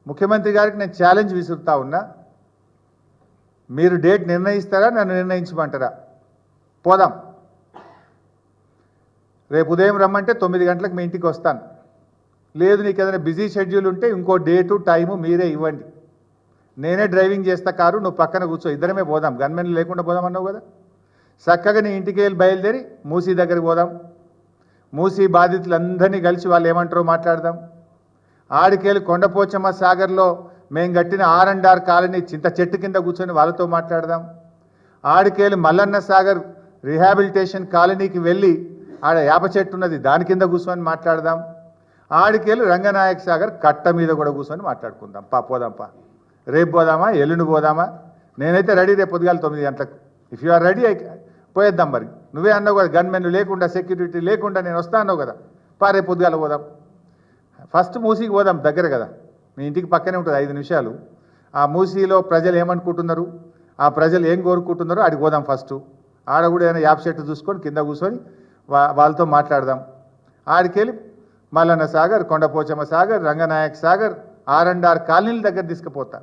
ముఖ్యమంత్రి గారికి నేను ఛాలెంజ్ విసురుతా ఉన్నా, మీరు డేట్ నిర్ణయిస్తారా, నన్ను నిర్ణయించమంటారా? పోదాం. రేపు ఉదయం రమ్మంటే 9 గంటలకు మీ ఇంటికి వస్తాను. లేదు నీకు ఏదైనా బిజీ షెడ్యూల్ ఉంటే ఇంకో డేటు టైము మీరే ఇవ్వండి. నేనే డ్రైవింగ్ చేస్తా కారు, నువ్వు పక్కన కూర్చో, ఇద్దరమే పోదాం. గన్మెన్ లేకుండా పోదాం అన్నావు కదా. చక్కగా నీ ఇంటికి వెళ్ళి బయలుదేరి మూసీ దగ్గరికి పోదాం. మూసీ బాధితులందరినీ కలిసి వాళ్ళు ఏమంటారో మాట్లాడదాం. ఆడికేళ్ళు కొండపోచమ్మ సాగర్లో మేము కట్టిన R&R కాలనీ చింత చెట్టు కింద కూర్చొని వాళ్ళతో మాట్లాడదాం. ఆడికేళ్ళు మల్లన్న సాగర్ రిహాబిలిటేషన్ కాలనీకి వెళ్ళి ఆడ యాప చెట్టు ఉన్నది దాని కింద కూర్చొని మాట్లాడదాం. ఆడికేళ్ళు రంగనాయక సాగర్ కట్ట మీద కూడా కూర్చొని మాట్లాడుకుందాం. పోదాంపా. రేపు పోదామా, ఎల్లుండి పోదామా? నేనైతే రెడీ. రేపు పొద్దుగాల 9 గంటలకు. ఇఫ్ యు ఆర్ రెడీ పోయేద్దాం. మరి నువ్వే అన్నావు కదా, గన్మెన్ లేకుండా సెక్యూరిటీ లేకుండా నేను వస్తా అన్నావు కదా. రేపు పొద్దుగాల పోదాం. ఫస్ట్ మూసీకి పోదాం, దగ్గర కదా, మీ ఇంటికి పక్కనే ఉంటుంది 5 నిమిషాలు. ఆ మూసీలో ప్రజలు ఏమనుకుంటున్నారు, ఆ ప్రజలు ఏం కోరుకుంటున్నారో ఆడికి పోదాం ఫస్ట్. ఆడ కూడా ఏదైనా యాప్ చెట్టు చూసుకొని కింద కూర్చొని వాళ్ళతో మాట్లాడదాం. ఆడికెళ్ళి మల్లన్న సాగర్, కొండపోచమ్మ సాగర్, రంగనాయక సాగర్, R&R కాలనీల దగ్గర తీసుకుపోతా.